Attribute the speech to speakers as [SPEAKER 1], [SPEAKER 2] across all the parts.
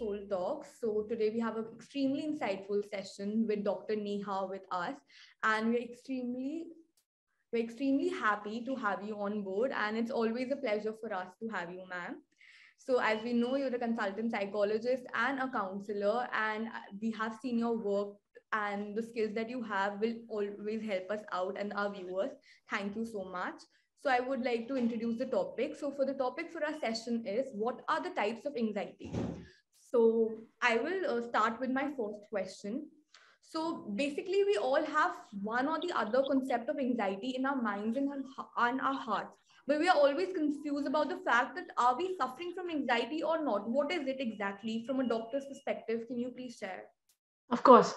[SPEAKER 1] Soul Talks. So today we have an extremely insightful session with Dr. Neha with us, and we're extremely happy to have you on board, and it's always a pleasure for us to have you, ma'am. So as we know, you're a consultant psychologist and a counselor, and we have seen your work and the skills that you have will always help us out and our viewers. Thank you so much. So I would like to introduce the topic. So for the topic for our session is what are the types of anxiety? So I will start with my first question. So basically, we all have one or the other concept of anxiety in our minds and our hearts. But we are always confused about the fact that are we suffering from anxiety or not? What is it exactly from a doctor's perspective? Can you please share?
[SPEAKER 2] Of course.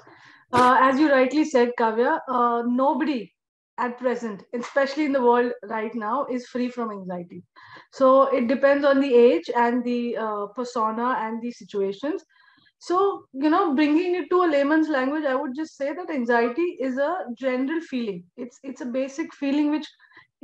[SPEAKER 2] As you rightly said, Kavya, nobody at present, especially in the world right now, is free from anxiety. So it depends on the age and the persona and the situations. So, bringing it to a layman's language, I would just say that anxiety is a general feeling. It's a basic feeling which,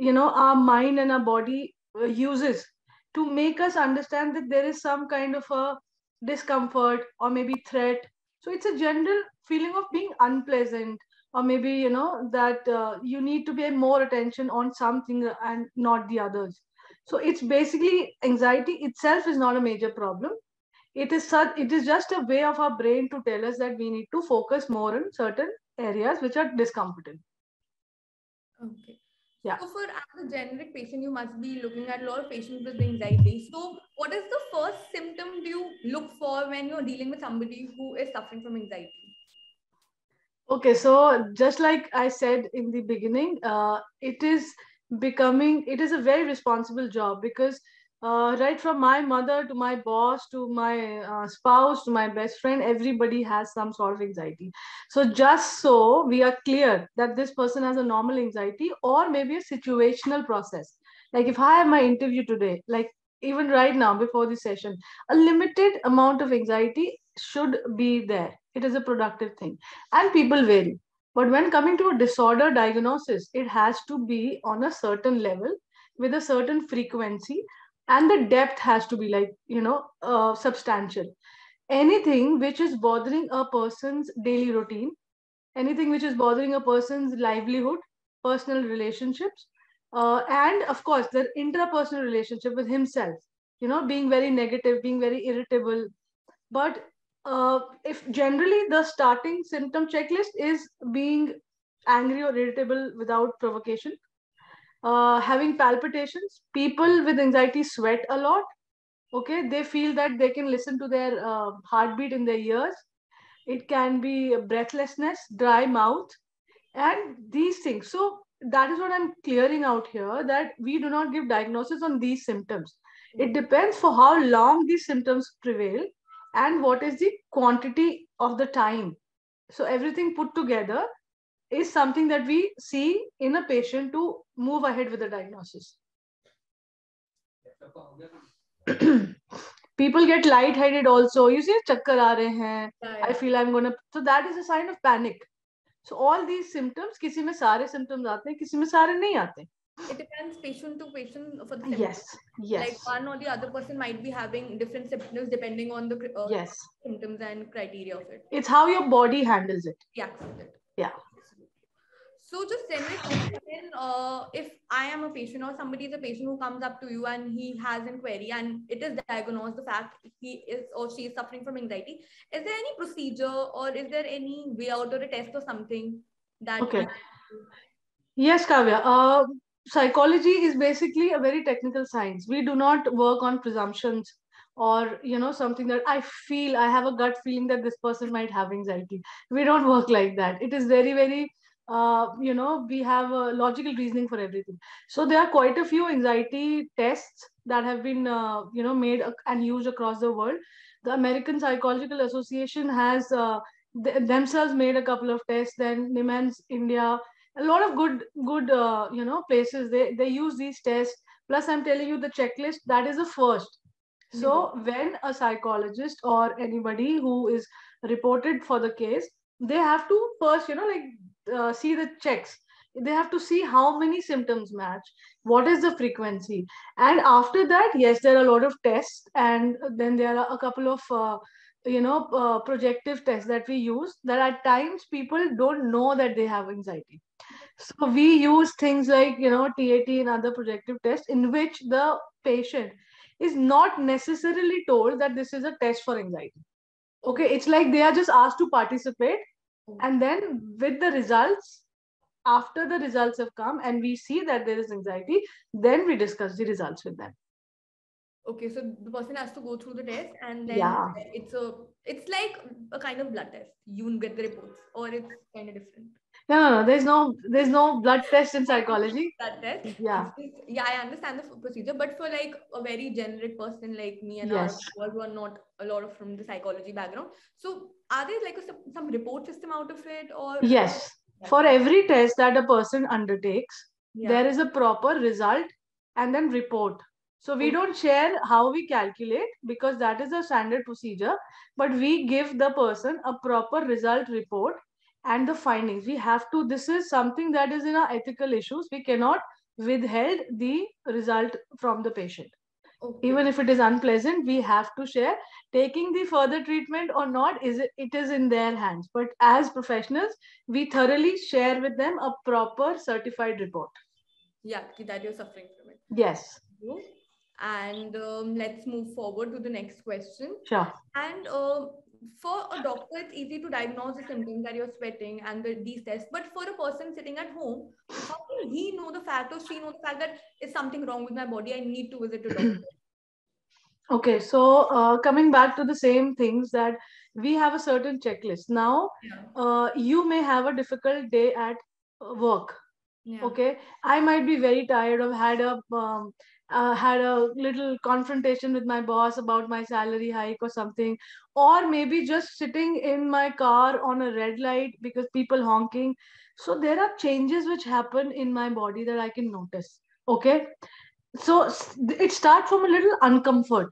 [SPEAKER 2] our mind and our body uses to make us understand that there is some kind of a discomfort or maybe threat. So it's a general feeling of being unpleasant, or maybe, that you need to pay more attention on something and not the others. So it's basically anxiety itself is not a major problem. It is just a way of our brain to tell us that we need to focus more on certain areas which are discomforting.
[SPEAKER 1] Okay.
[SPEAKER 2] Yeah.
[SPEAKER 1] So for as a generic patient, you must be looking at a lot of patients with anxiety. So what is the first symptom do you look for when you're dealing with somebody who is suffering from anxiety?
[SPEAKER 2] Okay, so just like I said in the beginning, it is a very responsible job, because right from my mother to my boss to my spouse to my best friend, everybody has some sort of anxiety. So just so we are clear that this person has a normal anxiety or maybe a situational process. Like if I have my interview today, like even right now before the session, a limited amount of anxiety should be there. It is a productive thing, and people vary. But when coming to a disorder diagnosis, it has to be on a certain level with a certain frequency, and the depth has to be like, substantial. Anything which is bothering a person's daily routine, anything which is bothering a person's livelihood, personal relationships, and of course, the interpersonal relationship with himself, being very negative, being very irritable. But if generally the starting symptom checklist is being angry or irritable without provocation, having palpitations, people with anxiety sweat a lot. Okay, they feel that they can listen to their heartbeat in their ears. It can be breathlessness, dry mouth, and these things. So that is what I'm clearing out here, that we do not give diagnosis on these symptoms. It depends for how long these symptoms prevail and what is the quantity of the time. So everything put together is something that we see in a patient to move ahead with the diagnosis. People get lightheaded also. You see, chakkar aa rahe hain. I feel I'm gonna. So that is a sign of panic. So all these symptoms, किसी में सारे symptoms आते हैं, किसी में सारे नहीं आते.
[SPEAKER 1] It depends patient to patient for the symptoms.
[SPEAKER 2] Yes, yes.
[SPEAKER 1] Like one or the other person might be having different symptoms depending on the
[SPEAKER 2] Yes.
[SPEAKER 1] symptoms and criteria of it.
[SPEAKER 2] It's how your body handles it.
[SPEAKER 1] Reacts with it.
[SPEAKER 2] Yeah.
[SPEAKER 1] So just generally, if I am a patient or somebody is a patient who comes up to you and he has a query and it is diagnosed the fact he is or she is suffering from anxiety, is there any procedure or is there any way out or a test or something that?
[SPEAKER 2] Okay. Yes, Kavya. Psychology is basically a very technical science. We do not work on presumptions or something that I have a gut feeling that this person might have anxiety. We don't work like that. It is very, very we have a logical reasoning for everything. So there are quite a few anxiety tests that have been made and used across the world. The American Psychological Association has themselves made a couple of tests. Then Niemann's India, a lot of good places, they use these tests. Plus I'm telling you, the checklist, that is the first. So when a psychologist or anybody who is reported for the case, they have to first see the checks. They have to see how many symptoms match, what is the frequency, and after that, yes, there are a lot of tests, and then there are a couple of projective tests that we use, that at times people don't know that they have anxiety. So we use things like, TAT and other projective tests in which the patient is not necessarily told that this is a test for anxiety. Okay, it's like they are just asked to participate, and then with the results, after the results have come and we see that there is anxiety, then we discuss the results with them.
[SPEAKER 1] Okay, so the person has to go through the test, and then
[SPEAKER 2] Yeah.
[SPEAKER 1] it's like a kind of blood test. You get the reports, or it's kind of different.
[SPEAKER 2] No. There's no blood test in psychology.
[SPEAKER 1] Blood test.
[SPEAKER 2] Yeah.
[SPEAKER 1] Yeah, I understand the procedure, but for like a very generic person like me and our
[SPEAKER 2] Yes.
[SPEAKER 1] who are not a lot of from the psychology background, so are there like some report system out of it, or
[SPEAKER 2] Yes. For every test that a person undertakes,
[SPEAKER 1] yeah,
[SPEAKER 2] there is a proper result and then report. So we don't share how we calculate because that is a standard procedure, but we give the person a proper result report and the findings. We have to, this is something that is in our ethical issues. We cannot withhold the result from the patient. Even if it is unpleasant, we have to share. Taking the further treatment or not, it is in their hands, but as professionals we thoroughly share with them a proper certified report.
[SPEAKER 1] Yeah, that you're suffering from it.
[SPEAKER 2] Yes.
[SPEAKER 1] And let's move forward to the next question.
[SPEAKER 2] Sure.
[SPEAKER 1] And for a doctor, it's easy to diagnose the symptoms that you're sweating and these tests. But for a person sitting at home, how can he know the fact or she know the fact that is something wrong with my body? I need to visit a doctor.
[SPEAKER 2] Okay, so coming back to the same things, that we have a certain checklist. Now, you may have a difficult day at work.
[SPEAKER 1] Yeah.
[SPEAKER 2] Okay, I might be very tired. I've had a little confrontation with my boss about my salary hike or something, or maybe just sitting in my car on a red light because people honking. So there are changes which happen in my body that I can notice. Okay, so it starts from a little uncomfort.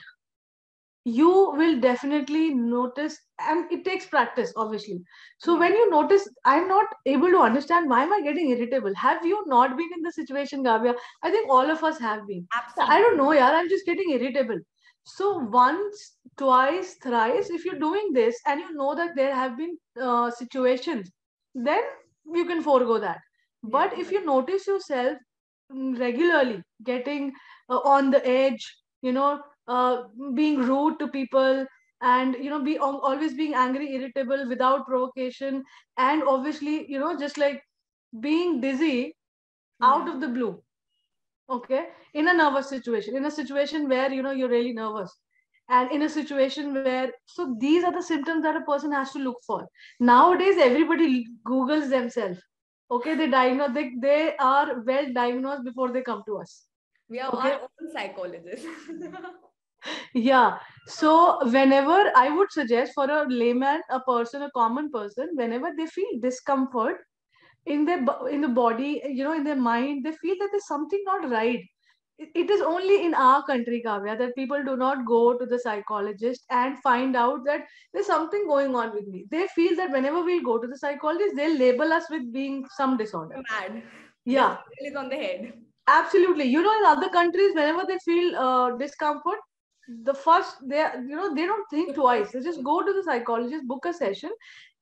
[SPEAKER 2] You will definitely notice, and it takes practice obviously. So when you notice, I'm not able to understand, why am I getting irritable? Have you not been in the situation, Gavya? I think all of us have been.
[SPEAKER 1] Absolutely.
[SPEAKER 2] I don't know, yaar, I'm just getting irritable. So once, twice, thrice, if you're doing this and you know that there have been situations, then you can forego that. But if you notice yourself regularly getting on the edge, you know, being rude to people, and always being angry, irritable without provocation, and obviously, just like being dizzy out of the blue. Okay, in a nervous situation, in a situation where you're really nervous, and in a situation where, so these are the symptoms that a person has to look for. Nowadays everybody googles themselves. Okay, they diagnose, they are well diagnosed before they come to us.
[SPEAKER 1] We are our own psychologists.
[SPEAKER 2] Yeah. So whenever, I would suggest for a layman, a person, a common person, whenever they feel discomfort in their in the body, in their mind, they feel that there's something not right. It is only in our country, Kavya, that people do not go to the psychologist and find out that there's something going on with me. They feel that whenever we go to the psychologist, they'll label us with being some disorder.
[SPEAKER 1] Mad.
[SPEAKER 2] Yeah.
[SPEAKER 1] Is on the head.
[SPEAKER 2] Absolutely. In other countries, whenever they feel discomfort, the first, they don't think twice. They just go to the psychologist, book a session,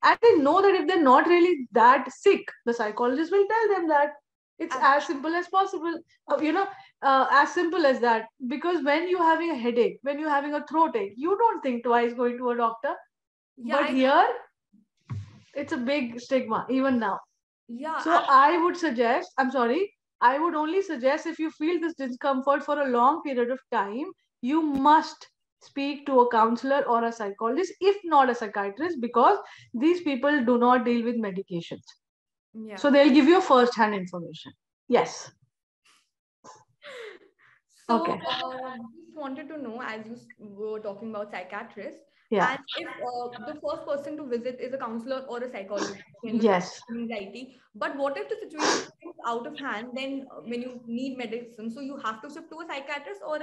[SPEAKER 2] and they know that if they're not really that sick, the psychologist will tell them that. It's as simple as possible. As simple as that. Because when you're having a headache, when you're having a throat ache, you don't think twice going to a doctor. Yeah, but here, it's a big stigma, even now. Yeah. So I would suggest, I'm sorry, I would only suggest, if you feel this discomfort for a long period of time, you must speak to a counselor or a psychologist, if not a psychiatrist, because these people do not deal with medications. Yeah. So they'll give you first-hand information. Yes.
[SPEAKER 1] So, just wanted to know, as you were talking about psychiatrists, and if the first person to visit is a counselor or a psychologist,
[SPEAKER 2] yes,
[SPEAKER 1] anxiety, but what if the situation is out of hand? Then when you need medicine, so you have to shift to a psychiatrist, or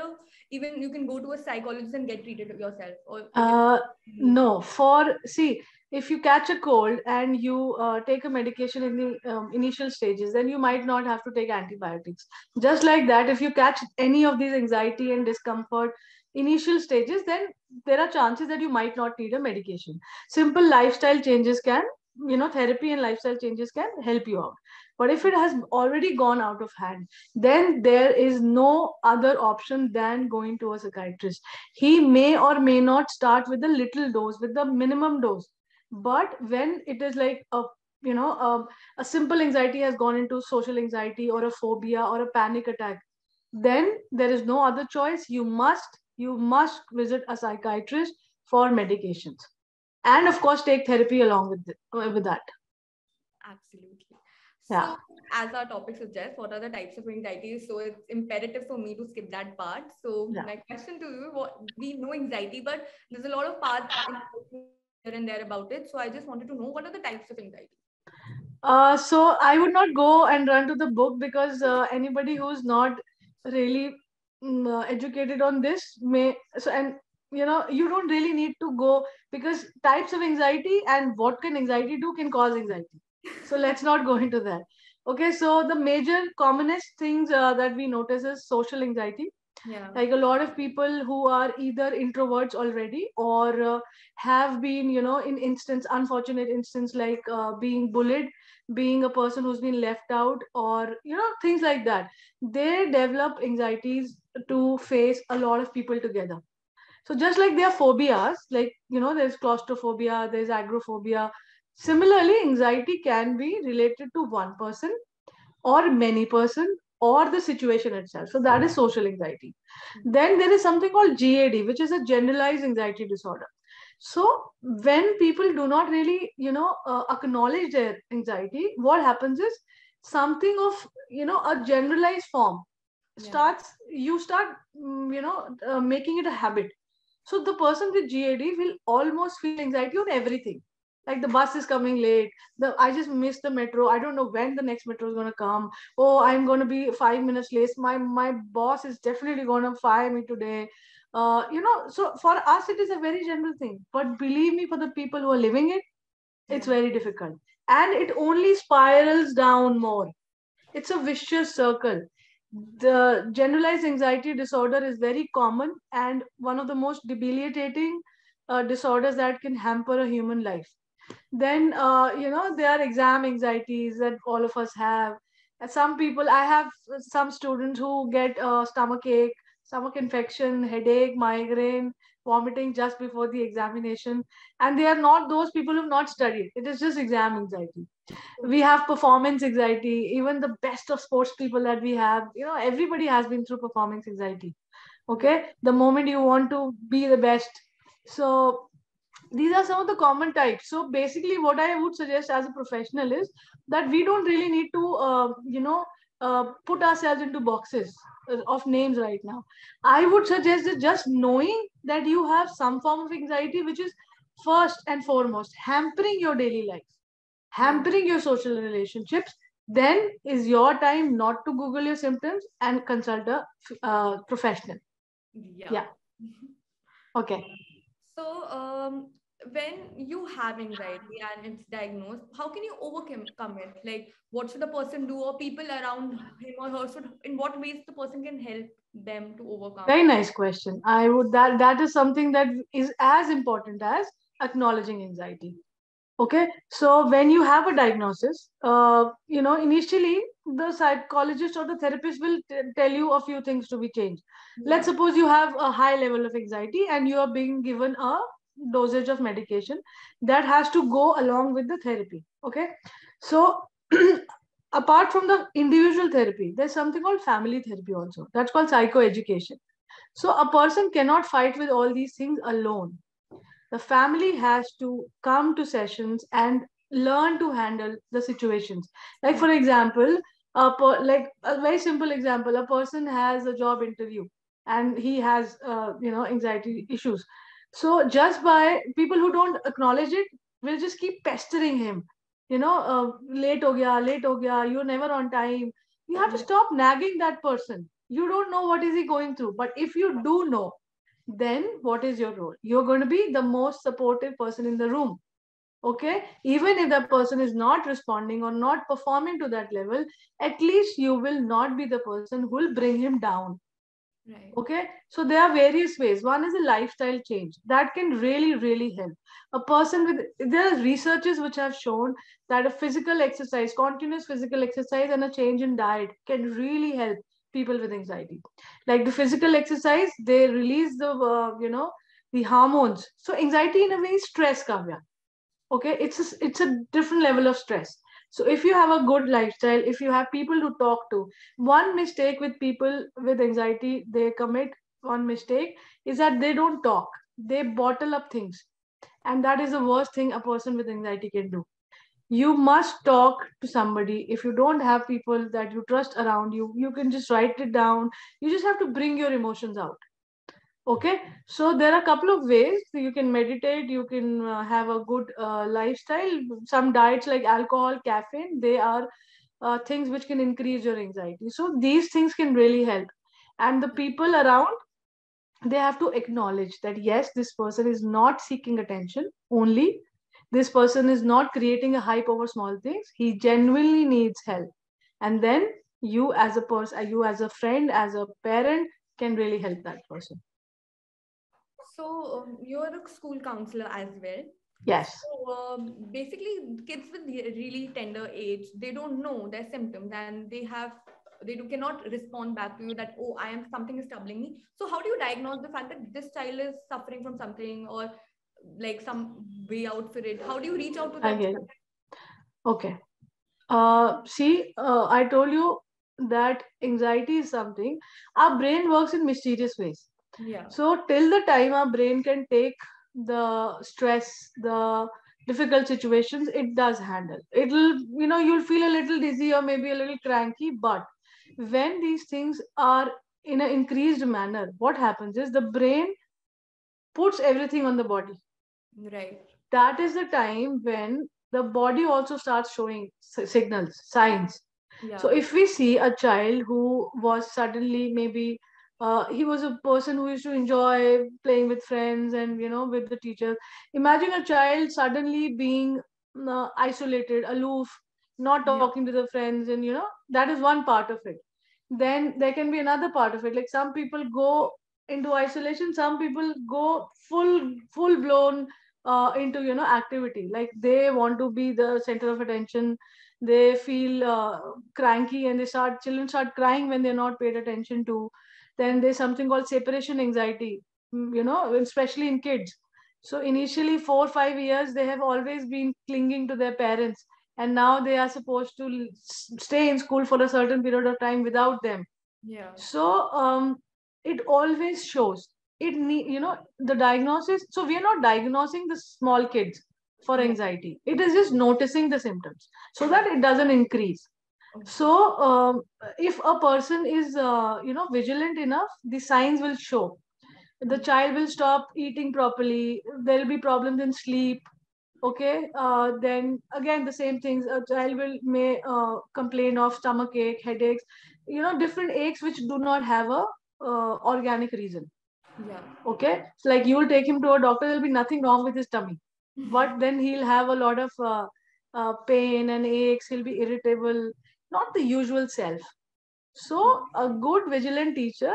[SPEAKER 1] even you can go to a psychologist and get treated yourself. Or
[SPEAKER 2] no, if you catch a cold and you take a medication in the initial stages, then you might not have to take antibiotics. Just like that, if you catch any of these anxiety and discomfort, initial stages, then there are chances that you might not need a medication. Simple lifestyle changes can, therapy and lifestyle changes can help you out. But if it has already gone out of hand, then there is no other option than going to a psychiatrist. He may or may not start with the little dose, with the minimum dose. But when it is like a simple anxiety has gone into social anxiety or a phobia or a panic attack, then there is no other choice. You must visit a psychiatrist for medications, and of course take therapy along with that.
[SPEAKER 1] Absolutely.
[SPEAKER 2] Yeah.
[SPEAKER 1] So, as our topic suggests, what are the types of anxiety? So, it's imperative for me to skip that part. So,
[SPEAKER 2] Yeah.
[SPEAKER 1] my question to you, we know anxiety, but there's a lot of parts here and there about it. So, I just wanted to know what are the types of anxiety?
[SPEAKER 2] So I would not go and run to the book, because anybody who's not really educated on this may, so, and you don't really need to go, because types of anxiety and what can anxiety do can cause anxiety. So let's not go into that. Okay, so the major commonest things that we notice is social anxiety.
[SPEAKER 1] Yeah.
[SPEAKER 2] Like a lot of people who are either introverts already, or have been, in unfortunate instance, like being bullied, being a person who's been left out, or things like that, they develop anxieties to face a lot of people together. So just like there are phobias, like there's claustrophobia, there's agoraphobia. Similarly, anxiety can be related to one person or many person or the situation itself. So that is social anxiety. Then there is something called GAD, which is a generalized anxiety disorder. So when people do not really, acknowledge their anxiety, what happens is something of, a generalized form starts, you start, making it a habit. So the person with GAD will almost feel anxiety on everything. Like the bus is coming late. I just missed the metro. I don't know when the next metro is gonna come. Oh, I'm gonna be 5 minutes late. My boss is definitely gonna fire me today. So for us it is a very general thing. But believe me, for the people who are living it, it's very difficult. And it only spirals down more. It's a vicious circle. The generalized anxiety disorder is very common and one of the most debilitating disorders that can hamper a human life. Then, there are exam anxieties that all of us have. And some people, I have some students who get stomach ache, stomach infection, headache, migraine, vomiting just before the examination. And they are not those people who have not studied. It is just exam anxiety. We have performance anxiety. Even the best of sports people that we have, everybody has been through performance anxiety. Okay, the moment you want to be the best. So these are some of the common types. So basically what I would suggest as a professional is that we don't really need to put ourselves into boxes of names right now. I would suggest that just knowing that you have some form of anxiety, which is first and foremost hampering your daily life, hampering your social relationships, then is your time not to Google your symptoms and consult a professional. Yeah. Okay.
[SPEAKER 1] So, when you have anxiety and it's diagnosed, how can you overcome it? Like, what should a person do, or people around him or her should, in what ways the person can help them to overcome?
[SPEAKER 2] Very nice question. I would that is something that is as important as acknowledging anxiety. Okay, so when you have a diagnosis, initially the psychologist or the therapist will tell you a few things to be changed. Let's suppose you have a high level of anxiety and you are being given a dosage of medication that has to go along with the therapy. Okay, so apart from the individual therapy, there's something called family therapy also. That's called psychoeducation. So a person cannot fight with all these things alone. The family has to come to sessions and learn to handle the situations. Like for example, like a very simple example, a person has a job interview and he has anxiety issues. So just by people who don't acknowledge it will just keep pestering him. Late ho gaya, you're never on time. You have to stop nagging that person. You don't know what is he going through, but if you do know, then what is your role? You're going to be the most supportive person in the room. Okay, even if the person is not responding or not performing to that level, at least you will not be the person who will bring him down.
[SPEAKER 1] Right.
[SPEAKER 2] Okay, so there are various ways. One is a lifestyle change that can really, really help. A person with, there are researches which have shown that a physical exercise, continuous physical exercise, and a change in diet can really help people with anxiety. Like the physical exercise, they release the, the hormones. So anxiety in a way is stress, Kavya. Okay, it's a different level of stress. So if you have a good lifestyle, if you have people to talk to, one mistake with people with anxiety they commit, one mistake is that they don't talk, they bottle up things, and that is the worst thing a person with anxiety can do. You must talk to somebody. If you don't have people that you trust around you, you can just write it down. You just have to bring your emotions out. Okay, so there are a couple of ways. So you can meditate, you can have a good lifestyle. Some diets like alcohol, caffeine, they are things which can increase your anxiety. So these things can really help. And the people around, they have to acknowledge that yes, this person is not seeking attention only. This person is not creating a hype over small things. He genuinely needs help. And then you as a person, you as a friend, as a parent, can really help that person.
[SPEAKER 1] So you're a school counselor as well.
[SPEAKER 2] Yes.
[SPEAKER 1] So basically, kids with really tender age, they don't know their symptoms, and cannot respond back to you that, oh, I am, something is troubling me. So how do you diagnose the fact that this child is suffering from something, or like some way out for it? How do you reach out to
[SPEAKER 2] I
[SPEAKER 1] that
[SPEAKER 2] get
[SPEAKER 1] child?
[SPEAKER 2] it. Okay. See, I told you that anxiety is something. Our brain works in mysterious ways.
[SPEAKER 1] Yeah.
[SPEAKER 2] So, till the time our brain can take the stress, the difficult situations, it does handle. It'll, you'll feel a little dizzy or maybe a little cranky, but when these things are in an increased manner, what happens is the brain puts everything on the body.
[SPEAKER 1] Right.
[SPEAKER 2] That is the time when the body also starts showing signals, signs. So
[SPEAKER 1] Yeah.
[SPEAKER 2] if we see a child who was suddenly maybe he was a person who used to enjoy playing with friends and with the teachers. Imagine a child suddenly being isolated, aloof, not
[SPEAKER 1] Yeah.
[SPEAKER 2] talking to the friends, and that is one part of it. Then there can be another part of it. Like some people go into isolation, some people go full blown into activity, like they want to be the center of attention. They feel cranky and children start crying when they're not paid attention to. Then there's something called separation anxiety, especially in kids. So initially 4 or 5 years they have always been clinging to their parents, and now they are supposed to stay in school for a certain period of time without them.
[SPEAKER 1] Yeah.
[SPEAKER 2] So it always shows. The diagnosis. So we are not diagnosing the small kids for
[SPEAKER 1] Yeah.
[SPEAKER 2] anxiety. It is just noticing the symptoms so
[SPEAKER 1] Yeah.
[SPEAKER 2] that it doesn't increase.
[SPEAKER 1] Okay.
[SPEAKER 2] So if a person is vigilant enough, the signs will show. The child will stop eating properly. There will be problems in sleep. Okay, then again the same things. A child will may complain of stomach ache, headaches, different aches which do not have a organic reason.
[SPEAKER 1] Yeah.
[SPEAKER 2] Okay, so like you will take him to a doctor, there'll be nothing wrong with his tummy, but then he'll have a lot of pain and aches. He'll be irritable, not the usual self. So a good vigilant teacher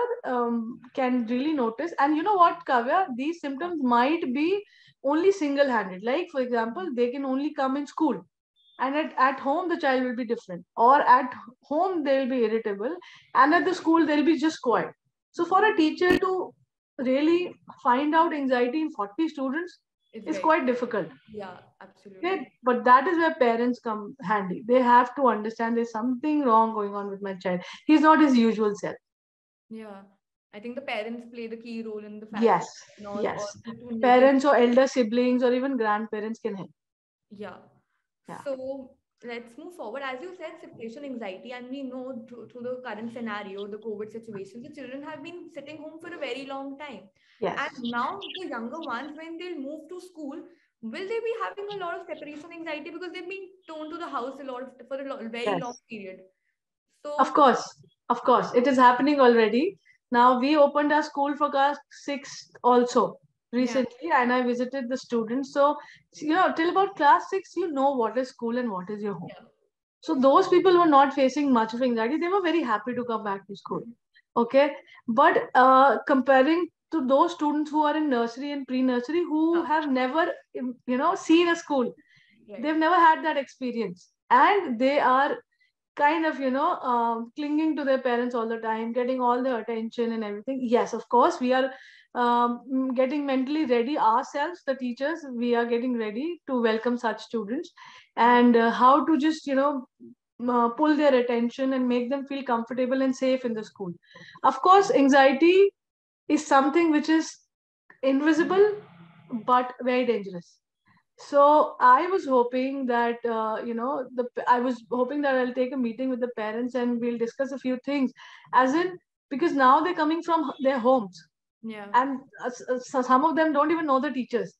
[SPEAKER 2] can really notice. And you know what, Kavya? These symptoms might be only single-handed. Like, for example, they can only come in school. And at home, the child will be different. Or at home, they'll be irritable. And at the school, they'll be just quiet. So for a teacher to really find out anxiety in 40 students
[SPEAKER 1] It's
[SPEAKER 2] is
[SPEAKER 1] very,
[SPEAKER 2] quite difficult.
[SPEAKER 1] yeah, absolutely.
[SPEAKER 2] Okay, but that is where parents come handy. They have to understand there's something wrong going on with my child. He's not his usual self.
[SPEAKER 1] Yeah. I think the parents play the key role in the fact
[SPEAKER 2] Yes,
[SPEAKER 1] that, or
[SPEAKER 2] yes.
[SPEAKER 1] to notice.
[SPEAKER 2] Parents or elder siblings or even grandparents can help.
[SPEAKER 1] Yeah.
[SPEAKER 2] Yeah.
[SPEAKER 1] So let's move forward. As you said, separation anxiety, and we know through the current scenario, the COVID situation, the children have been sitting home for a very long time.
[SPEAKER 2] Yes.
[SPEAKER 1] And now the younger ones, when they'll move to school, will they be having a lot of separation anxiety because they've been thrown to the house a lot for a very long
[SPEAKER 2] Yes.
[SPEAKER 1] period?
[SPEAKER 2] Of
[SPEAKER 1] So
[SPEAKER 2] course. Of course. It is happening already. Now we opened our school for class 6 also
[SPEAKER 1] yeah,
[SPEAKER 2] recently, and I visited the students. So, till about class 6, you know what is school and what is your home.
[SPEAKER 1] yeah,
[SPEAKER 2] So those people were not facing much of anxiety. They were very happy to come back to school. Okay, but comparing to those students who are in nursery and pre-nursery who have never, seen a school,
[SPEAKER 1] Right.
[SPEAKER 2] they've never had that experience, and they are kind of clinging to their parents all the time, getting all the attention and everything. Yes, of course, we are getting mentally ready ourselves, the teachers. We are getting ready to welcome such students, and how to just pull their attention and make them feel comfortable and safe in the school. Of course, anxiety is something which is invisible but very dangerous. So I was hoping that I was hoping that I'll take a meeting with the parents and we'll discuss a few things, as in, because now they're coming from their homes,
[SPEAKER 1] Yeah.
[SPEAKER 2] and some of them don't even know the teachers,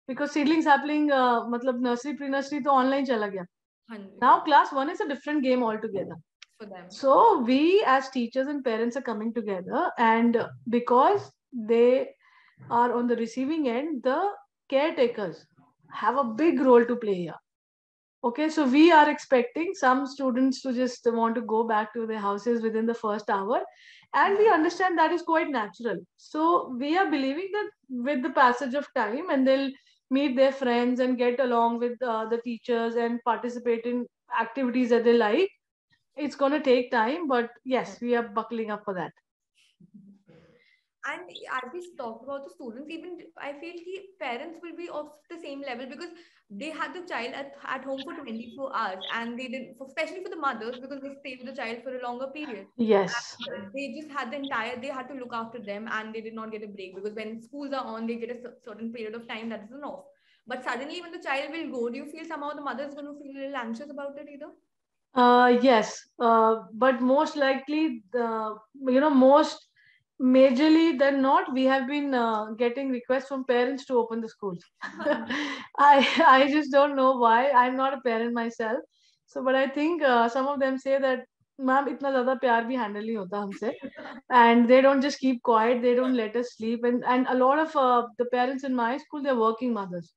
[SPEAKER 2] because seedling sapling, matlab nursery pre-nursery to online chala gaya.
[SPEAKER 1] 100
[SPEAKER 2] Now class 1 is a different game altogether.
[SPEAKER 1] for them.
[SPEAKER 2] So we as teachers and parents are coming together, and because they are on the receiving end, the caretakers have a big role to play here. Okay, so we are expecting some students to just want to go back to their houses within the first hour, and we understand that is quite natural. So we are believing that with the passage of time, and they'll meet their friends and get along with the teachers and participate in activities that they like. It's going to take time, but yes, we are buckling up for that.
[SPEAKER 1] And as we talked about the students, even I feel the parents will be of the same level, because they had the child at home for 24 hours, and they did, especially for the mothers, because they stay with the child for a longer period.
[SPEAKER 2] Yes.
[SPEAKER 1] And they just had they had to look after them, and they did not get a break, because when schools are on, they get a certain period of time that is an off. But suddenly, when the child will go, do you feel somehow the mother is going to feel a little anxious about it either?
[SPEAKER 2] Yes, but most likely, most majorly than not, we have been getting requests from parents to open the schools. I just don't know why. I'm not a parent myself, so but I think some of them say that, "Ma'am, इतना ज़्यादा प्यार भी handle नहीं होता हमसे," and they don't just keep quiet. They don't let us sleep, and a lot of the parents in my school, they're working mothers.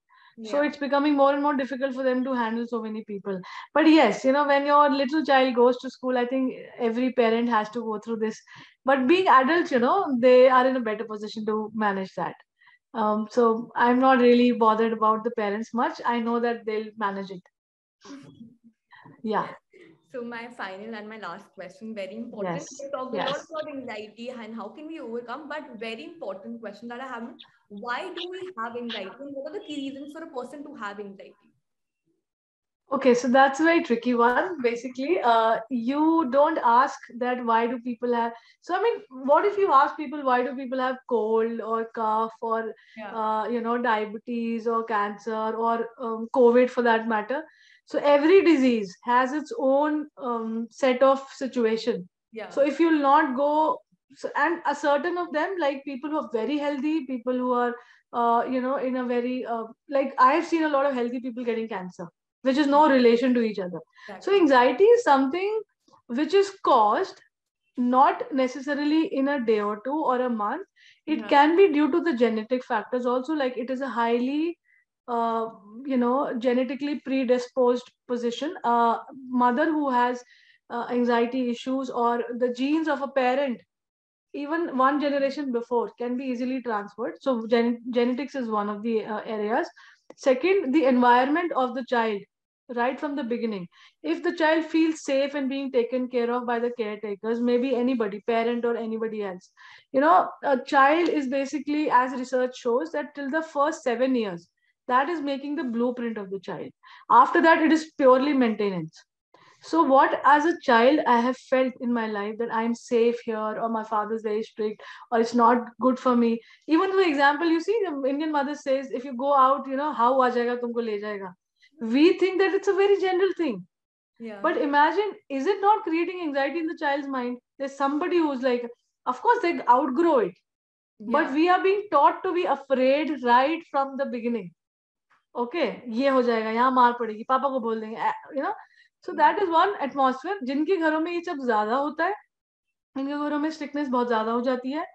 [SPEAKER 2] So
[SPEAKER 1] Yeah.
[SPEAKER 2] it's becoming more and more difficult for them to handle so many people. But yes, when your little child goes to school, I think every parent has to go through this. But being adults, they are in a better position to manage that. So I'm not really bothered about the parents much. I know that they'll manage it. Yeah.
[SPEAKER 1] So my final and my last question, very important.
[SPEAKER 2] Yes.
[SPEAKER 1] We talked a lot
[SPEAKER 2] Yes.
[SPEAKER 1] about anxiety and how can we overcome, but very important question that I have: why do we have anxiety, and what are the key reasons for a person to have anxiety?
[SPEAKER 2] Okay, so that's a very tricky one. Basically, you don't ask that why do people have. So I mean, what if you ask people why do people have cold or cough or
[SPEAKER 1] Yeah.
[SPEAKER 2] diabetes or cancer or COVID for that matter? So every disease has its own set of situation.
[SPEAKER 1] Yeah.
[SPEAKER 2] So if you'll not go, so, and a certain of them, like people who are very healthy, people who are in a very like I have seen a lot of healthy people getting cancer, which is no relation to each other. So
[SPEAKER 1] Exactly.
[SPEAKER 2] anxiety is something which is caused not necessarily in a day or two or a month. It
[SPEAKER 1] Yeah.
[SPEAKER 2] can be due to the genetic factors also, like it is a highly genetically predisposed position. A mother who has anxiety issues, or the genes of a parent even one generation before, can be easily transferred. So genetics is one of the areas. Second, the environment of the child right from the beginning. If the child feels safe and being taken care of by the caretakers, maybe anybody, parent or anybody else, a child is basically, as research shows, that till the first 7 years, that is making the blueprint of the child. After that, it is purely maintenance. So what, as a child, I have felt in my life that I'm safe here, or my father's very strict, or it's not good for me. Even for example, you see, the Indian mother says, if you go out, how aa jayega, tumko le jayega. We think that it's a very general thing.
[SPEAKER 1] Yeah.
[SPEAKER 2] But imagine, is it not creating anxiety in the child's mind? There's somebody who's like, of course, they outgrow it. But
[SPEAKER 1] Yeah.
[SPEAKER 2] we are being taught to be afraid right from the beginning. Okay, ये हो जाएगा, यहाँ मार पड़ेगी, पापा को बोल देंगे, so that is one atmosphere. जिनके घरों में ये सब ज्यादा होता है, इनके घरों में स्ट्रिक्टनेस बहुत ज्यादा हो जाती है.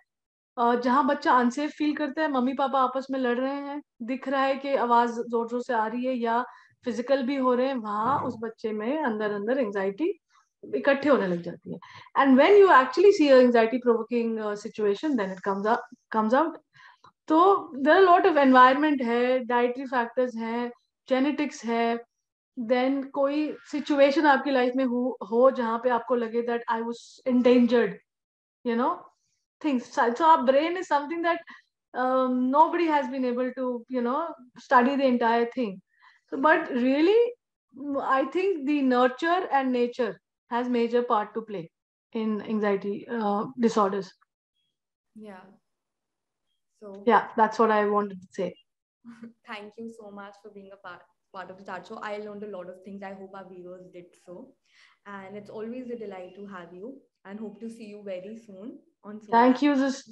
[SPEAKER 2] जहाँ बच्चा अनसेफ फील करता है, मम्मी पापा आपस में लड़ रहे हैं, दिख रहा है कि आवाज जोर जोर से आ रही है या फिजिकल भी हो रहे हैं, वहां उस बच्चे में अंदर अंदर एंजाइटी इकट्ठे होने लग जाती है. And when you actually see an anxiety provoking situation, then it comes out. तो there are a lot of environment है, dietary factors है, genetics है, then कोई situation आपकी लाइफ में हो जहाँ पे आपको लगे that I was endangered, you know, things. So our brain is something that nobody has been able to, you know, study the entire thing. So, but really, I think the nurture and nature has major part to play in anxiety disorders.
[SPEAKER 1] Yeah. So
[SPEAKER 2] Yeah, that's what I wanted to say.
[SPEAKER 1] thank you so much for being a part of the chat show. I learned a lot of things. I hope our viewers did so. And it's always a delight to have you, and hope to see you very soon on Soul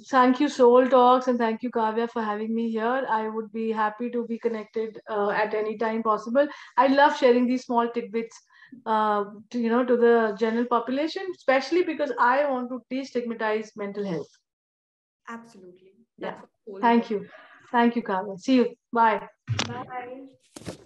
[SPEAKER 2] Thank you, Soul Talks, and thank you, Kavya, for having me here. I would be happy to be connected at any time possible. I love sharing these small tidbits, to the general population, especially because I want to destigmatize mental health.
[SPEAKER 1] Absolutely.
[SPEAKER 2] That's Thank you. Thank you, Kavya. See you. Bye.
[SPEAKER 1] Bye.